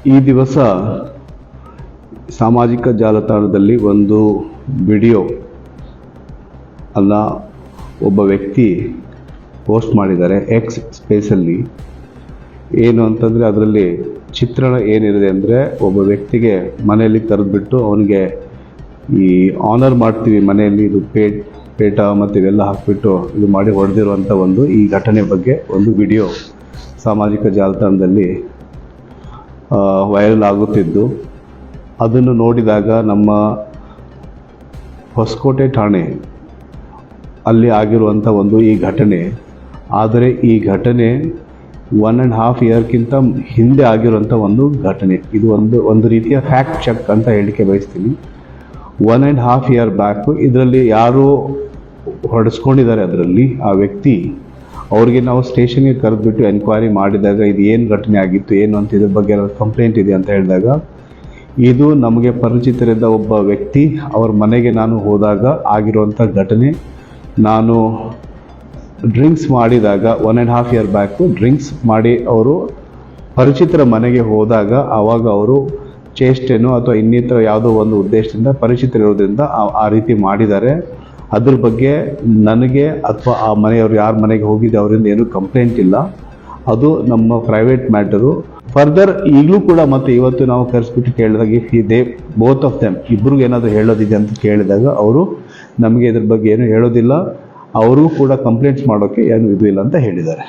ಈ ದಿವಸ ಸಾಮಾಜಿಕ ಜಾಲತಾಣದಲ್ಲಿ ಒಂದು ವಿಡಿಯೋ ಅಲ್ಲ ಒಬ್ಬ ವ್ಯಕ್ತಿ ಪೋಸ್ಟ್ ಮಾಡಿದ್ದಾರೆ ಎಕ್ಸ್ ಸ್ಪೇಸಲ್ಲಿ. ಏನು ಅಂತಂದರೆ ಅದರಲ್ಲಿ ಚಿತ್ರಣ ಏನಿದೆ ಅಂದರೆ ಒಬ್ಬ ವ್ಯಕ್ತಿಗೆ ಮನೆಯಲ್ಲಿ ಕರೆದುಬಿಟ್ಟು ಅವನಿಗೆ ಈ ಆನರ್ ಮಾಡ್ತೀವಿ ಮನೆಯಲ್ಲಿ, ಇದು ಪೇಟ ಮತ್ತು ಇವೆಲ್ಲ ಹಾಕಿಬಿಟ್ಟು ಇದು ಮಾಡಿ ಹೊಡೆದಿರುವಂಥ ಒಂದು ಈ ಘಟನೆ ಬಗ್ಗೆ ಒಂದು ವಿಡಿಯೋ ಸಾಮಾಜಿಕ ಜಾಲತಾಣದಲ್ಲಿ ವೈರಲ್ ಆಗುತ್ತಿದ್ದು, ಅದನ್ನು ನೋಡಿದಾಗ ನಮ್ಮ ಹೊಸಕೋಟೆ ಠಾಣೆ ಅಲ್ಲಿ ಆಗಿರುವಂಥ ಒಂದು ಈ ಘಟನೆ, ಆದರೆ ಈ ಘಟನೆ 1.5 ಇಯರ್ಗಿಂತ ಹಿಂದೆ ಆಗಿರುವಂಥ ಒಂದು ಘಟನೆ. ಇದು ಒಂದು ರೀತಿಯ ಫ್ಯಾಕ್ಟ್ ಚೆಕ್ ಅಂತ ಹೇಳಿಕೆ ಬಯಸ್ತೀನಿ. 1.5 ಇಯರ್ ಬ್ಯಾಕು ಇದರಲ್ಲಿ ಯಾರು ಹೊಡೆಸ್ಕೊಂಡಿದ್ದಾರೆ ಅದರಲ್ಲಿ ಆ ವ್ಯಕ್ತಿ, ಅವ್ರಿಗೆ ನಾವು ಸ್ಟೇಷನ್ಗೆ ಕರೆದುಬಿಟ್ಟು ಎನ್ಕ್ವೈರಿ ಮಾಡಿದಾಗ ಇದು ಏನು ಘಟನೆ ಆಗಿತ್ತು ಏನು ಅಂತ ಇದ್ರ ಬಗ್ಗೆ ಕಂಪ್ಲೇಂಟ್ ಇದೆ ಅಂತ ಹೇಳಿದಾಗ, ಇದು ನಮಗೆ ಪರಿಚಿತರಿದ್ದ ಒಬ್ಬ ವ್ಯಕ್ತಿ ಅವ್ರ ಮನೆಗೆ ನಾನು ಹೋದಾಗ ಆಗಿರುವಂಥ ಘಟನೆ. ನಾನು ಡ್ರಿಂಕ್ಸ್ ಮಾಡಿದಾಗ 1.5 ಇಯರ್ ಬ್ಯಾಕು ಡ್ರಿಂಕ್ಸ್ ಮಾಡಿ ಅವರು ಪರಿಚಿತರ ಮನೆಗೆ ಹೋದಾಗ ಆವಾಗ ಅವರು ಚೇಷ್ಟೆನೋ ಅಥವಾ ಇನ್ನಿತರ ಯಾವುದೋ ಒಂದು ಉದ್ದೇಶದಿಂದ ಪರಿಚಿತರಿರೋದ್ರಿಂದ ಆ ರೀತಿ ಮಾಡಿದ್ದಾರೆ. ಅದ್ರ ಬಗ್ಗೆ ನನಗೆ ಅಥವಾ ಆ ಮನೆಯವರು ಯಾರ ಮನೆಗೆ ಹೋಗಿದ್ದೆ ಅವರಿಂದ ಏನೂ ಕಂಪ್ಲೇಂಟ್ ಇಲ್ಲ. ಅದು ನಮ್ಮ ಪ್ರೈವೇಟ್ ಮ್ಯಾಟರು. ಫರ್ದರ್ ಈಗಲೂ ಕೂಡ ಮತ್ತೆ ಇವತ್ತು ನಾವು ಕರೆಸ್ಬಿಟ್ಟು ಕೇಳಿದಾಗ ಬೋತ್ ಆಫ್ ದೆಮ್ ಇಬ್ಬರಿಗೂ ಏನಾದರೂ ಹೇಳೋದಿದೆ ಅಂತ ಕೇಳಿದಾಗ ಅವರು ನಮಗೆ ಇದ್ರ ಬಗ್ಗೆ ಏನು ಹೇಳೋದಿಲ್ಲ, ಅವರು ಕೂಡ ಕಂಪ್ಲೇಂಟ್ಸ್ ಮಾಡೋಕ್ಕೆ ಏನು ಇದು ಇಲ್ಲ ಅಂತ ಹೇಳಿದ್ದಾರೆ.